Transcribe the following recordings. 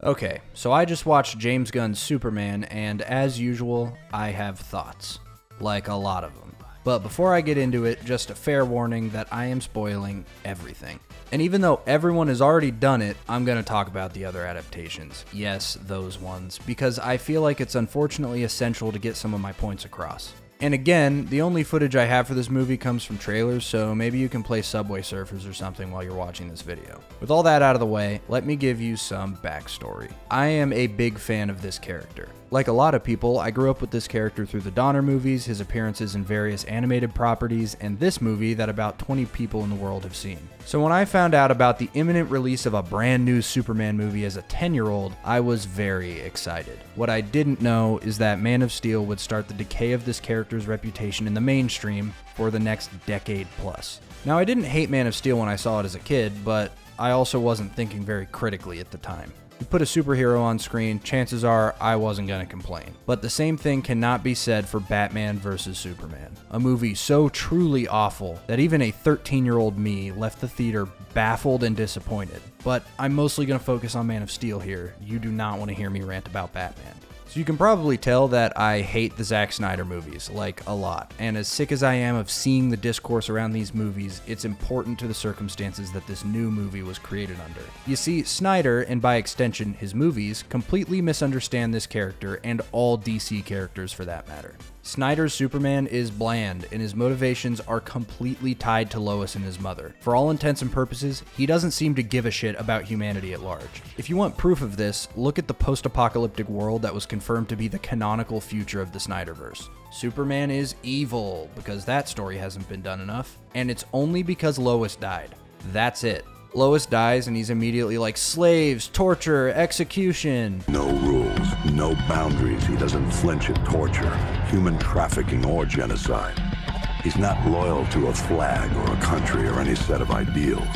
Okay, so I just watched James Gunn's Superman, and as usual, I have thoughts. Like a lot of them. But before I get into it, just a fair warning that I am spoiling everything. And even though everyone has already done it, I'm going to talk about the other adaptations. Yes, those ones, because I feel like it's unfortunately essential to get some of my points across. And again, the only footage I have for this movie comes from trailers, so maybe you can play Subway Surfers or something while you're watching this video. With all that out of the way, let me give you some backstory. I am a big fan of this character. Like a lot of people, I grew up with this character through the Donner movies, his appearances in various animated properties, and this movie that about 20 people in the world have seen. So when I found out about the imminent release of a brand new Superman movie as a 10-year-old, I was very excited. What I didn't know is that Man of Steel would start the decay of this character's reputation in the mainstream for the next decade plus. Now, I didn't hate Man of Steel when I saw it as a kid, but I also wasn't thinking very critically at the time. You put a superhero on screen, chances are I wasn't going to complain. But the same thing cannot be said for Batman vs. Superman, a movie so truly awful that even a 13-year-old me left the theater baffled and disappointed. But I'm mostly going to focus on Man of Steel here. You do not want to hear me rant about Batman. So you can probably tell that I hate the Zack Snyder movies, like a lot. And as sick as I am of seeing the discourse around these movies, it's important to the circumstances that this new movie was created under. You see, Snyder, and by extension his movies, completely misunderstand this character and all DC characters for that matter. Snyder's Superman is bland, and his motivations are completely tied to Lois and his mother. For all intents and purposes, he doesn't seem to give a shit about humanity at large. If you want proof of this, look at the post-apocalyptic world that was confirmed to be the canonical future of the Snyderverse. Superman is evil, because that story hasn't been done enough, and it's only because Lois died. That's it. Lois dies and he's immediately like, slaves, torture, execution. No rules, no boundaries. He doesn't flinch at torture, human trafficking, or genocide. He's not loyal to a flag or a country or any set of ideals.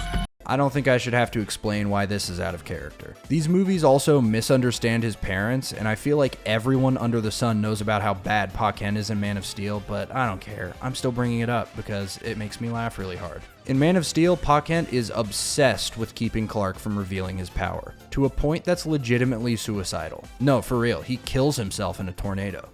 I don't think I should have to explain why this is out of character. These movies also misunderstand his parents, and I feel like everyone under the sun knows about how bad Pa Kent is in Man of Steel, but I don't care. I'm still bringing it up because it makes me laugh really hard. In Man of Steel, Pa Kent is obsessed with keeping Clark from revealing his power, to a point that's legitimately suicidal. No, for real, he kills himself in a tornado.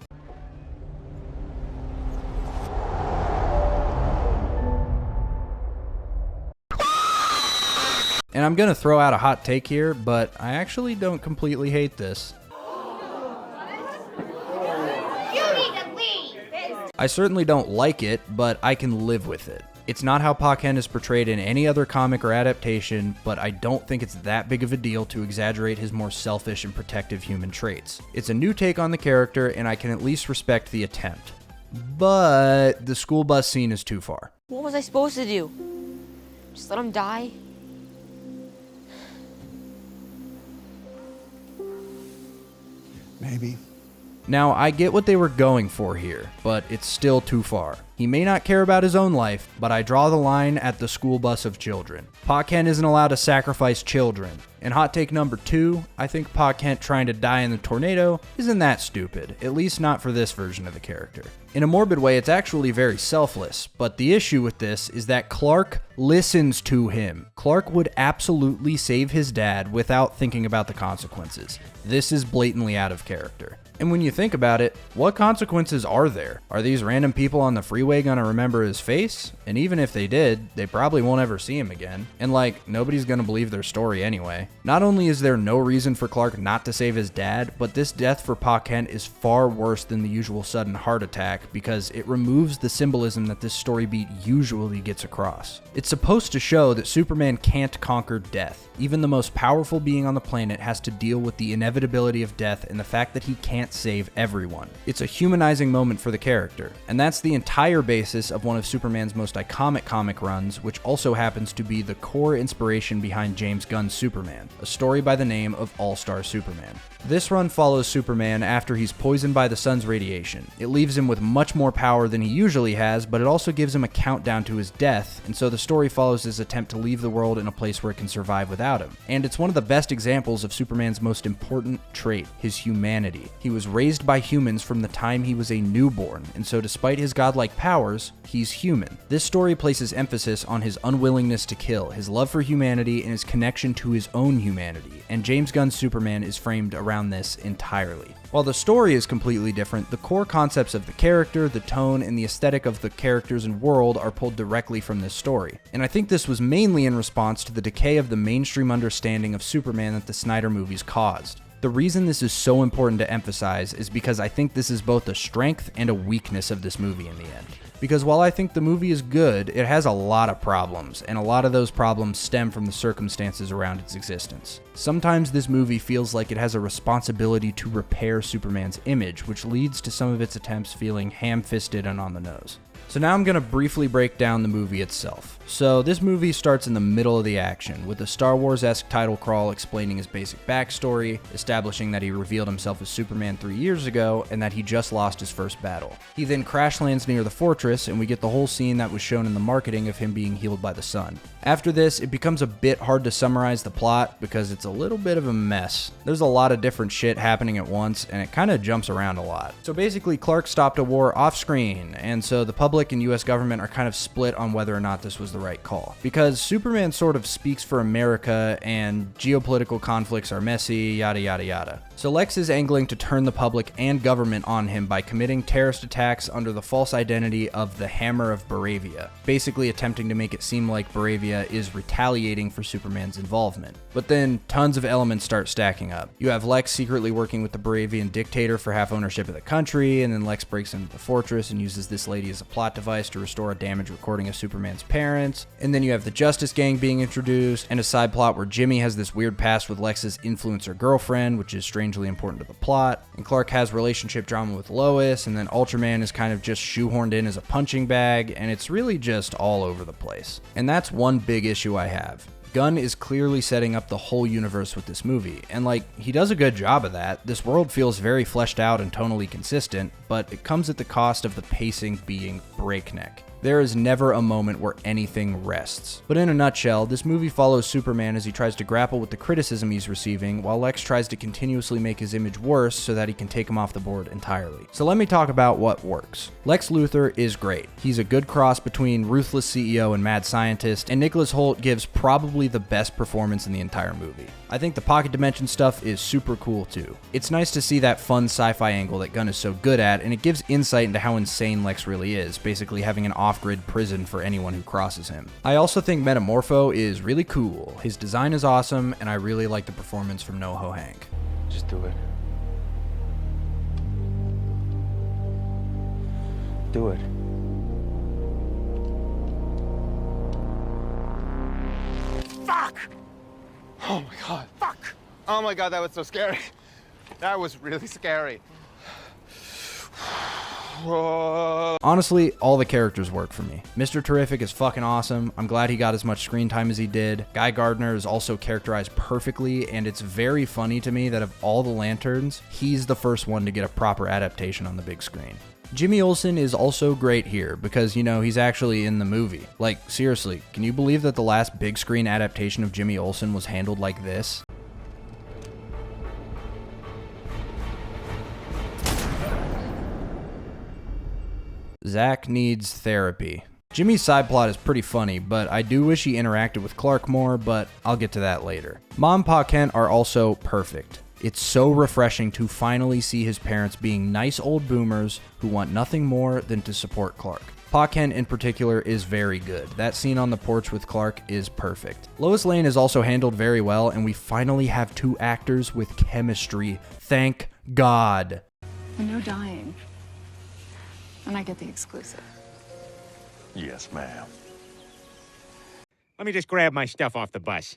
And I'm gonna throw out a hot take here, but I actually don't completely hate this. You need to leave! I certainly don't like it, but I can live with it. It's not how Pa Kent is portrayed in any other comic or adaptation, but I don't think it's that big of a deal to exaggerate his more selfish and protective human traits. It's a new take on the character, and I can at least respect the attempt. But the school bus scene is too far. What was I supposed to do? Just let him die? Maybe. Now, I get what they were going for here, but it's still too far. He may not care about his own life, but I draw the line at the school bus of children. Pa Kent isn't allowed to sacrifice children. And hot take number 2, I think Pa Kent trying to die in the tornado isn't that stupid, at least not for this version of the character. In a morbid way, it's actually very selfless, but the issue with this is that Clark listens to him. Clark would absolutely save his dad without thinking about the consequences. This is blatantly out of character. And when you think about it, what consequences are there? Are these random people on the freeway gonna remember his face? And even if they did, they probably won't ever see him again. And like, nobody's gonna believe their story anyway. Not only is there no reason for Clark not to save his dad, but this death for Pa Kent is far worse than the usual sudden heart attack because it removes the symbolism that this story beat usually gets across. It's supposed to show that Superman can't conquer death. Even the most powerful being on the planet has to deal with the inevitability of death and the fact that he can't save everyone. It's a humanizing moment for the character, and that's the entire basis of one of Superman's most iconic comic runs, which also happens to be the core inspiration behind James Gunn's Superman, a story by the name of All-Star Superman. This run follows Superman after he's poisoned by the sun's radiation. It leaves him with much more power than he usually has, but it also gives him a countdown to his death, and so the story follows his attempt to leave the world in a place where it can survive without him. And it's one of the best examples of Superman's most important trait, his humanity. He was raised by humans from the time he was a newborn, and so despite his godlike power, powers, he's human. This story places emphasis on his unwillingness to kill, his love for humanity, and his connection to his own humanity, and James Gunn's Superman is framed around this entirely. While the story is completely different, the core concepts of the character, the tone, and the aesthetic of the characters and world are pulled directly from this story. And I think this was mainly in response to the decay of the mainstream understanding of Superman that the Snyder movies caused. The reason this is so important to emphasize is because I think this is both a strength and a weakness of this movie in the end. Because while I think the movie is good, it has a lot of problems, and a lot of those problems stem from the circumstances around its existence. Sometimes this movie feels like it has a responsibility to repair Superman's image, which leads to some of its attempts feeling ham-fisted and on the nose. So now I'm going to briefly break down the movie itself. So this movie starts in the middle of the action, with a Star Wars-esque title crawl explaining his basic backstory, establishing that he revealed himself as Superman 3 years ago, and that he just lost his first battle. He then crash lands near the fortress, and we get the whole scene that was shown in the marketing of him being healed by the sun. After this, it becomes a bit hard to summarize the plot, because it's a little bit of a mess. There's a lot of different shit happening at once, and it kind of jumps around a lot. So basically, Clark stopped a war off-screen, and so the public and US government are kind of split on whether or not this was the right call. Because Superman sort of speaks for America, and geopolitical conflicts are messy, yada yada yada. So Lex is angling to turn the public and government on him by committing terrorist attacks under the false identity of the Hammer of Baravia, basically attempting to make it seem like Baravia is retaliating for Superman's involvement. But then tons of elements start stacking up. You have Lex secretly working with the Baravian dictator for half ownership of the country, and then Lex breaks into the fortress and uses this lady as a plot device to restore a damaged recording of Superman's parents. And then you have the Justice Gang being introduced, and a side plot where Jimmy has this weird past with Lex's influencer girlfriend, which is strangely important to the plot. And Clark has relationship drama with Lois, and then Ultraman is kind of just shoehorned in as a punching bag, and it's really just all over the place. And that's one big issue I have. Gunn is clearly setting up the whole universe with this movie, and he does a good job of that. This world feels very fleshed out and tonally consistent, but it comes at the cost of the pacing being breakneck. There is never a moment where anything rests. But in a nutshell, this movie follows Superman as he tries to grapple with the criticism he's receiving, while Lex tries to continuously make his image worse so that he can take him off the board entirely. So let me talk about what works. Lex Luthor is great. He's a good cross between ruthless CEO and mad scientist, and Nicholas Hoult gives probably the best performance in the entire movie. I think the pocket dimension stuff is super cool too. It's nice to see that fun sci-fi angle that Gunn is so good at, and it gives insight into how insane Lex really is, basically having an off-grid prison for anyone who crosses him. I also think Metamorpho is really cool. His design is awesome, and I really like the performance from NoHo Hank. Just do it. Do it. Fuck! Oh my god, fuck! Oh my god, that was so scary. That was really scary. Honestly, all the characters work for me. Mr. Terrific is fucking awesome. I'm glad he got as much screen time as he did. Guy Gardner is also characterized perfectly, and it's very funny to me that of all the Lanterns, he's the first one to get a proper adaptation on the big screen. Jimmy Olsen is also great here because, he's actually in the movie. Seriously, can you believe that the last big screen adaptation of Jimmy Olsen was handled like this? Zach needs therapy. Jimmy's side plot is pretty funny, but I do wish he interacted with Clark more, but I'll get to that later. Mom and Pa Kent are also perfect. It's so refreshing to finally see his parents being nice old boomers who want nothing more than to support Clark. Pa Kent in particular is very good. That scene on the porch with Clark is perfect. Lois Lane is also handled very well, and we finally have two actors with chemistry. Thank God. No dying. And I get the exclusive. Yes, ma'am. Let me just grab my stuff off the bus.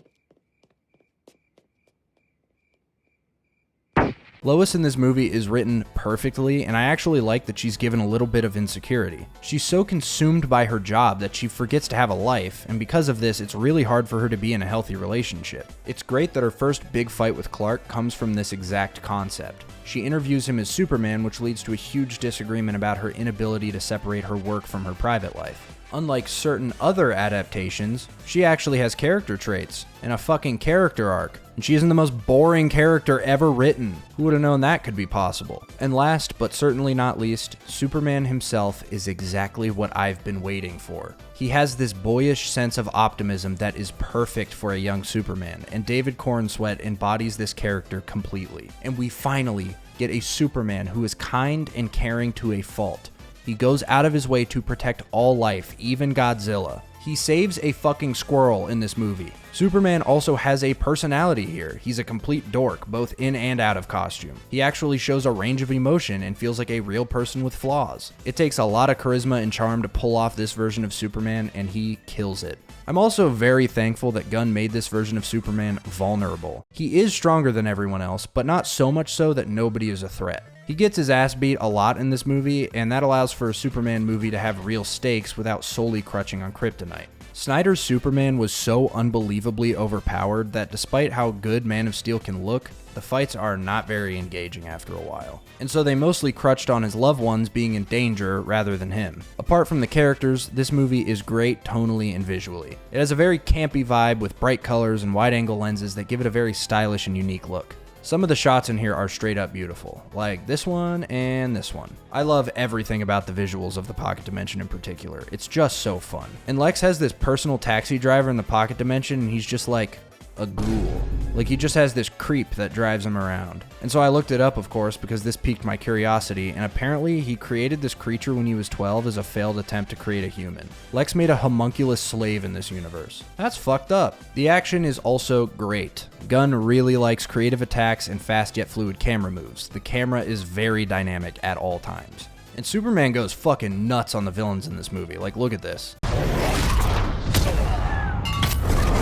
Lois in this movie is written perfectly, and I actually like that she's given a little bit of insecurity. She's so consumed by her job that she forgets to have a life, and because of this, it's really hard for her to be in a healthy relationship. It's great that her first big fight with Clark comes from this exact concept. She interviews him as Superman, which leads to a huge disagreement about her inability to separate her work from her private life. Unlike certain other adaptations, she actually has character traits and a fucking character arc, and she isn't the most boring character ever written. Who would have known that could be possible? And last, but certainly not least, Superman himself is exactly what I've been waiting for. He has this boyish sense of optimism that is perfect for a young Superman, and David Corenswet embodies this character completely. And we finally get a Superman who is kind and caring to a fault. He goes out of his way to protect all life, even Godzilla. He saves a fucking squirrel in this movie. Superman also has a personality here. He's a complete dork, both in and out of costume. He actually shows a range of emotion and feels like a real person with flaws. It takes a lot of charisma and charm to pull off this version of Superman, and he kills it. I'm also very thankful that Gunn made this version of Superman vulnerable. He is stronger than everyone else, but not so much so that nobody is a threat. He gets his ass beat a lot in this movie, and that allows for a Superman movie to have real stakes without solely crutching on kryptonite. Snyder's Superman was so unbelievably overpowered that despite how good Man of Steel can look, the fights are not very engaging after a while. And so they mostly crutched on his loved ones being in danger rather than him. Apart from the characters, this movie is great tonally and visually. It has a very campy vibe with bright colors and wide-angle lenses that give it a very stylish and unique look. Some of the shots in here are straight up beautiful, like this one and this one. I love everything about the visuals of the Pocket Dimension in particular. It's just so fun. And Lex has this personal taxi driver in the Pocket Dimension, and he's just like a ghoul. Like, he just has this creep that drives him around. And so I looked it up, of course, because this piqued my curiosity, and apparently he created this creature when he was 12 as a failed attempt to create a human. Lex made a homunculus slave in this universe. That's fucked up. The action is also great. Gunn really likes creative attacks and fast yet fluid camera moves. The camera is very dynamic at all times. And Superman goes fucking nuts on the villains in this movie. Like, look at this.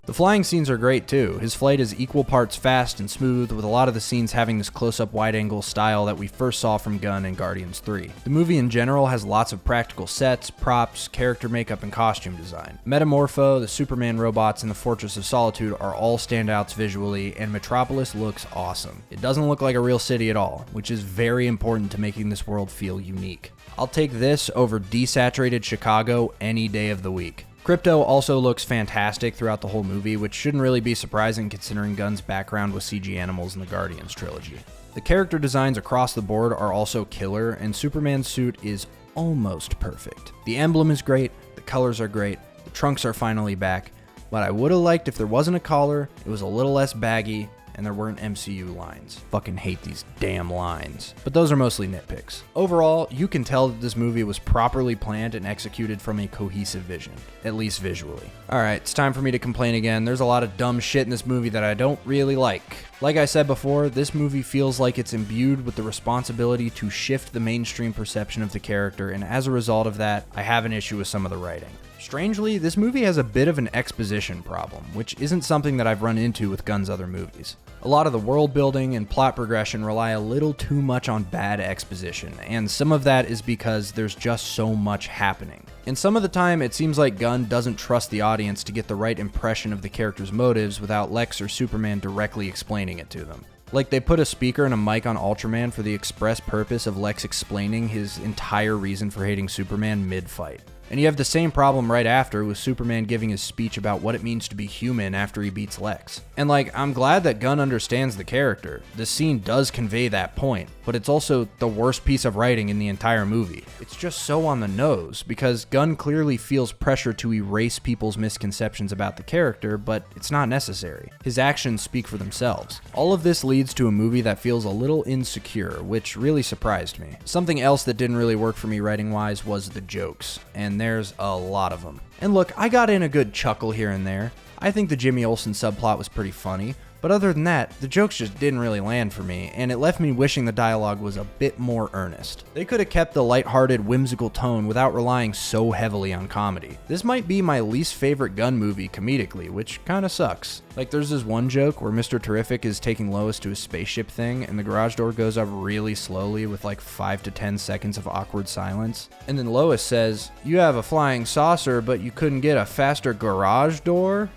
The flying scenes are great too. His flight is equal parts fast and smooth, with a lot of the scenes having this close-up wide-angle style that we first saw from Gunn in Guardians 3. The movie in general has lots of practical sets, props, character makeup, and costume design. Metamorpho, the Superman robots, and the Fortress of Solitude are all standouts visually, and Metropolis looks awesome. It doesn't look like a real city at all, which is very important to making this world feel unique. I'll take this over desaturated Chicago any day of the week. Krypto also looks fantastic throughout the whole movie, which shouldn't really be surprising considering Gunn's background with CG animals in the Guardians trilogy. The character designs across the board are also killer, and Superman's suit is almost perfect. The emblem is great, the colors are great, the trunks are finally back, but I would have liked if there wasn't a collar, it was a little less baggy, and there weren't MCU lines. Fucking hate these damn lines. But those are mostly nitpicks. Overall, you can tell that this movie was properly planned and executed from a cohesive vision, at least visually. Alright, it's time for me to complain again. There's a lot of dumb shit in this movie that I don't really like. Like I said before, this movie feels like it's imbued with the responsibility to shift the mainstream perception of the character, and as a result of that, I have an issue with some of the writing. Strangely, this movie has a bit of an exposition problem, which isn't something that I've run into with Gunn's other movies. A lot of the world building and plot progression rely a little too much on bad exposition, and some of that is because there's just so much happening. And some of the time, it seems like Gunn doesn't trust the audience to get the right impression of the character's motives without Lex or Superman directly explaining it to them. Like, they put a speaker and a mic on Ultraman for the express purpose of Lex explaining his entire reason for hating Superman mid-fight. And you have the same problem right after with Superman giving his speech about what it means to be human after he beats Lex. And like, I'm glad that Gunn understands the character. The scene does convey that point, but it's also the worst piece of writing in the entire movie. It's just so on the nose, because Gunn clearly feels pressure to erase people's misconceptions about the character, but it's not necessary. His actions speak for themselves. All of this leads to a movie that feels a little insecure, which really surprised me. Something else that didn't really work for me writing-wise was the jokes, and there's a lot of them. And look, I got in a good chuckle here and there. I think the Jimmy Olsen subplot was pretty funny, but other than that, the jokes just didn't really land for me, and it left me wishing the dialogue was a bit more earnest. They could have kept the lighthearted, whimsical tone without relying so heavily on comedy. This might be my least favorite Gunn movie comedically, which kinda sucks. Like, there's this one joke where Mr. Terrific is taking Lois to a spaceship thing, and the garage door goes up really slowly with like 5 to 10 seconds of awkward silence. And then Lois says, "You have a flying saucer, but you couldn't get a faster garage door?"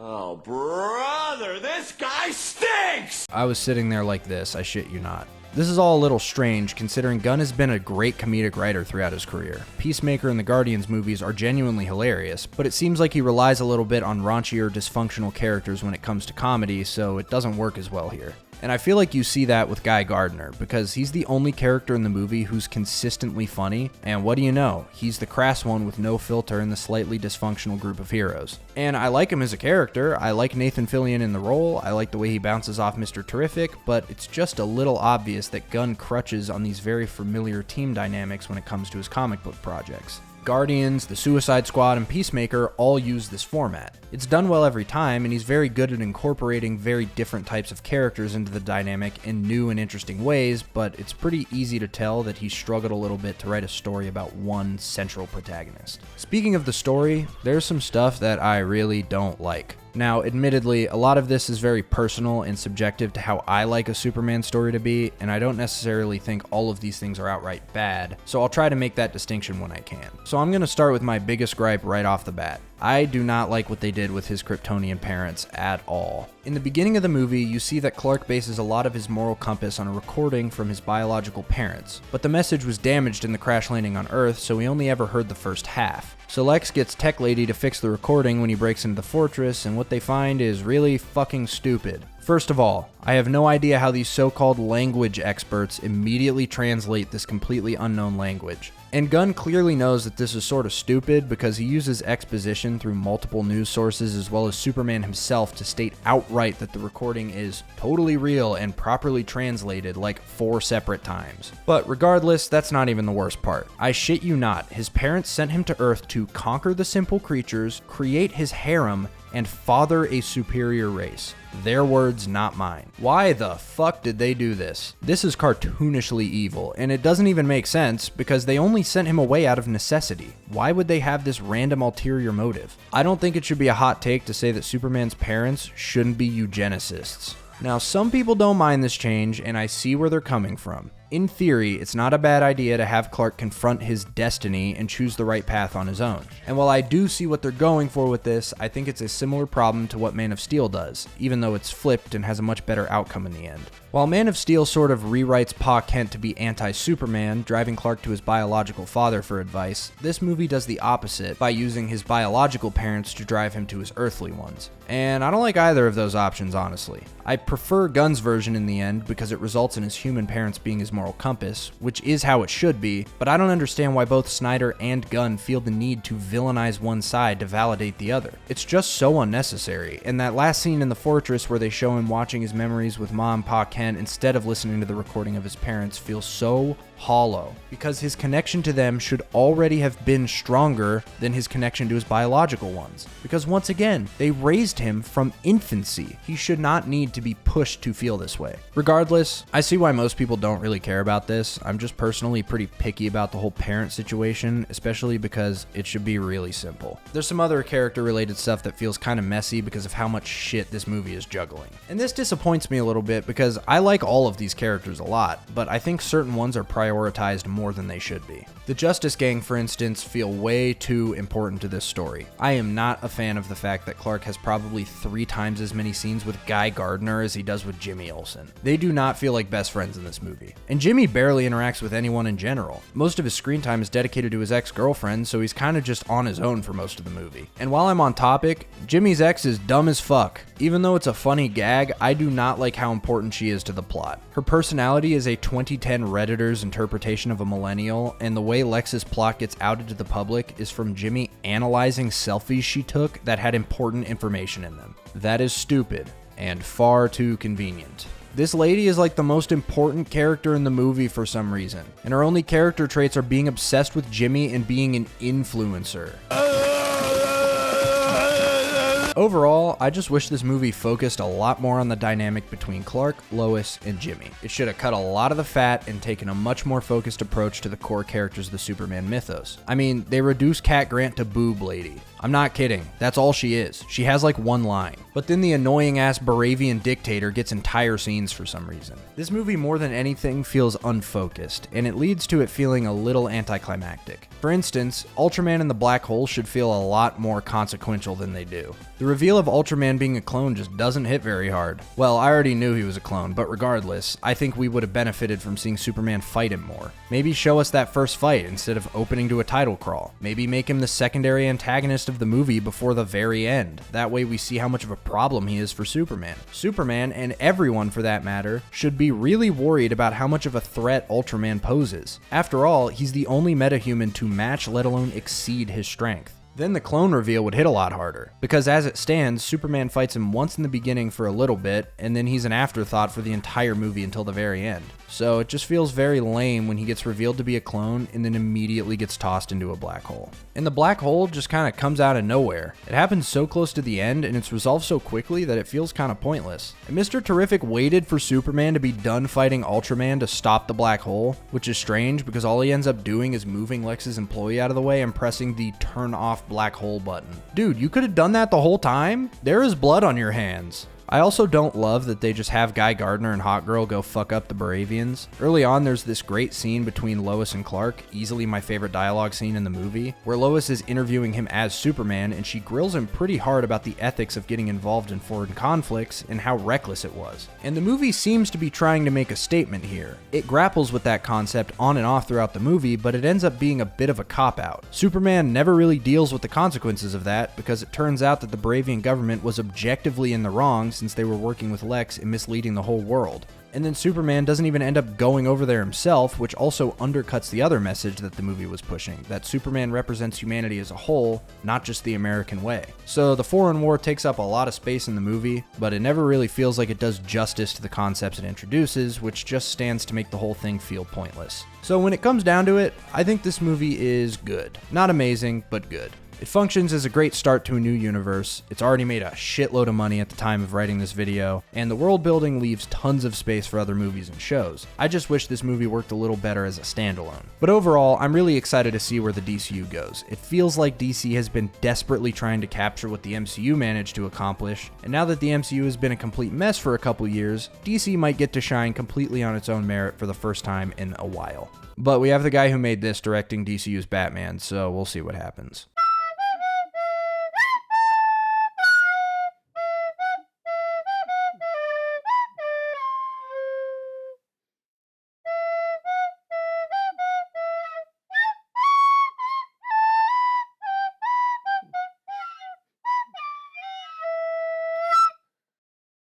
Oh, brother, this guy stinks! I was sitting there like this, I shit you not. This is all a little strange considering Gunn has been a great comedic writer throughout his career. Peacemaker and the Guardians movies are genuinely hilarious, but it seems like he relies a little bit on raunchier, dysfunctional characters when it comes to comedy, so it doesn't work as well here. And I feel like you see that with Guy Gardner, because he's the only character in the movie who's consistently funny, and what do you know, he's the crass one with no filter in the slightly dysfunctional group of heroes. And I like him as a character, I like Nathan Fillion in the role, I like the way he bounces off Mr. Terrific, but it's just a little obvious that Gunn crutches on these very familiar team dynamics when it comes to his comic book projects. Guardians, the Suicide Squad, and Peacemaker all use this format. It's done well every time, and he's very good at incorporating very different types of characters into the dynamic in new and interesting ways, but it's pretty easy to tell that he struggled a little bit to write a story about one central protagonist. Speaking of the story, there's some stuff that I really don't like. Now, admittedly, a lot of this is very personal and subjective to how I like a Superman story to be, and I don't necessarily think all of these things are outright bad, so I'll try to make that distinction when I can. So I'm going to start with my biggest gripe right off the bat. I do not like what they did with his Kryptonian parents at all. In the beginning of the movie, you see that Clark bases a lot of his moral compass on a recording from his biological parents, but the message was damaged in the crash landing on Earth, so we only ever heard the first half. So Lex gets Tech Lady to fix the recording when he breaks into the fortress, and what they find is really fucking stupid. First of all, I have no idea how these so-called language experts immediately translate this completely unknown language. And Gunn clearly knows that this is sort of stupid because he uses exposition through multiple news sources as well as Superman himself to state outright that the recording is totally real and properly translated like 4 separate times. But regardless, that's not even the worst part. I shit you not, his parents sent him to Earth to conquer the simple creatures, create his harem, and father a superior race. Their words, not mine. Why the fuck did they do this? This is cartoonishly evil, and it doesn't even make sense because they only sent him away out of necessity. Why would they have this random ulterior motive? I don't think it should be a hot take to say that Superman's parents shouldn't be eugenicists. Now, some people don't mind this change, and I see where they're coming from. In theory, it's not a bad idea to have Clark confront his destiny and choose the right path on his own. And while I do see what they're going for with this, I think it's a similar problem to what Man of Steel does, even though it's flipped and has a much better outcome in the end. While Man of Steel sort of rewrites Pa Kent to be anti-Superman, driving Clark to his biological father for advice, this movie does the opposite by using his biological parents to drive him to his earthly ones. And I don't like either of those options, honestly. I prefer Gunn's version in the end because it results in his human parents being his moral compass, which is how it should be, but I don't understand why both Snyder and Gunn feel the need to villainize one side to validate the other. It's just so unnecessary, and that last scene in the fortress where they show him watching his memories with Mom, Pa Kent instead of listening to the recording of his parents feels so hollow, because his connection to them should already have been stronger than his connection to his biological ones. Because once again, they raised him from infancy. He should not need to be pushed to feel this way. Regardless, I see why most people don't really care about this. I'm just personally pretty picky about the whole parent situation, especially because it should be really simple. There's some other character related stuff that feels kind of messy because of how much shit this movie is juggling. And this disappoints me a little bit because I like all of these characters a lot, but I think certain ones are prioritized more than they should be. The Justice Gang, for instance, feel way too important to this story. I am not a fan of the fact that Clark has probably 3 times as many scenes with Guy Gardner as he does with Jimmy Olsen. They do not feel like best friends in this movie. And Jimmy barely interacts with anyone in general. Most of his screen time is dedicated to his ex-girlfriend, so he's kind of just on his own for most of the movie. And while I'm on topic, Jimmy's ex is dumb as fuck. Even though it's a funny gag, I do not like how important she is to the plot. Her personality is a 2010 Redditor's interpretation of a millennial, and the way Lex's plot gets outed to the public is from Jimmy analyzing selfies she took that had important information in them. That is stupid and far too convenient. This lady is like the most important character in the movie for some reason, and her only character traits are being obsessed with Jimmy and being an influencer. Overall, I just wish this movie focused a lot more on the dynamic between Clark, Lois, and Jimmy. It should have cut a lot of the fat and taken a much more focused approach to the core characters of the Superman mythos. I mean, they reduced Cat Grant to Boob Lady. I'm not kidding. That's all she is. She has like one line. But then the annoying ass Baravian dictator gets entire scenes for some reason. This movie more than anything feels unfocused, and it leads to it feeling a little anticlimactic. For instance, Ultraman and the black hole should feel a lot more consequential than they do. The reveal of Ultraman being a clone just doesn't hit very hard. Well, I already knew he was a clone, but regardless, I think we would have benefited from seeing Superman fight him more. Maybe show us that first fight instead of opening to a title crawl. Maybe make him the secondary antagonist of the movie before the very end. That way we see how much of a problem he is for Superman. Superman, and everyone for that matter, should be really worried about how much of a threat Ultraman poses. After all, he's the only metahuman to match, let alone exceed his strength. Then the clone reveal would hit a lot harder, because as it stands, Superman fights him once in the beginning for a little bit, and then he's an afterthought for the entire movie until the very end. So it just feels very lame when he gets revealed to be a clone and then immediately gets tossed into a black hole. And the black hole just kind of comes out of nowhere. It happens so close to the end and it's resolved so quickly that it feels kind of pointless. And Mr. Terrific waited for Superman to be done fighting Ultraman to stop the black hole, which is strange because all he ends up doing is moving Lex's employee out of the way and pressing the turn off black hole button. Dude, you could have done that the whole time? There is blood on your hands. I also don't love that they just have Guy Gardner and Hawkgirl go fuck up the Baravians. Early on, there's this great scene between Lois and Clark, easily my favorite dialogue scene in the movie, where Lois is interviewing him as Superman and she grills him pretty hard about the ethics of getting involved in foreign conflicts and how reckless it was. And the movie seems to be trying to make a statement here. It grapples with that concept on and off throughout the movie, but it ends up being a bit of a cop-out. Superman never really deals with the consequences of that because it turns out that the Baravian government was objectively in the wrong since they were working with Lex and misleading the whole world. And then Superman doesn't even end up going over there himself, which also undercuts the other message that the movie was pushing, that Superman represents humanity as a whole, not just the American way. So the foreign war takes up a lot of space in the movie, but it never really feels like it does justice to the concepts it introduces, which just stands to make the whole thing feel pointless. So when it comes down to it, I think this movie is good. Not amazing, but good. It functions as a great start to a new universe, it's already made a shitload of money at the time of writing this video, and the world building leaves tons of space for other movies and shows. I just wish this movie worked a little better as a standalone. But overall, I'm really excited to see where the DCU goes. It feels like DC has been desperately trying to capture what the MCU managed to accomplish, and now that the MCU has been a complete mess for a couple years, DC might get to shine completely on its own merit for the first time in a while. But we have the guy who made this directing DCU's Batman, so we'll see what happens.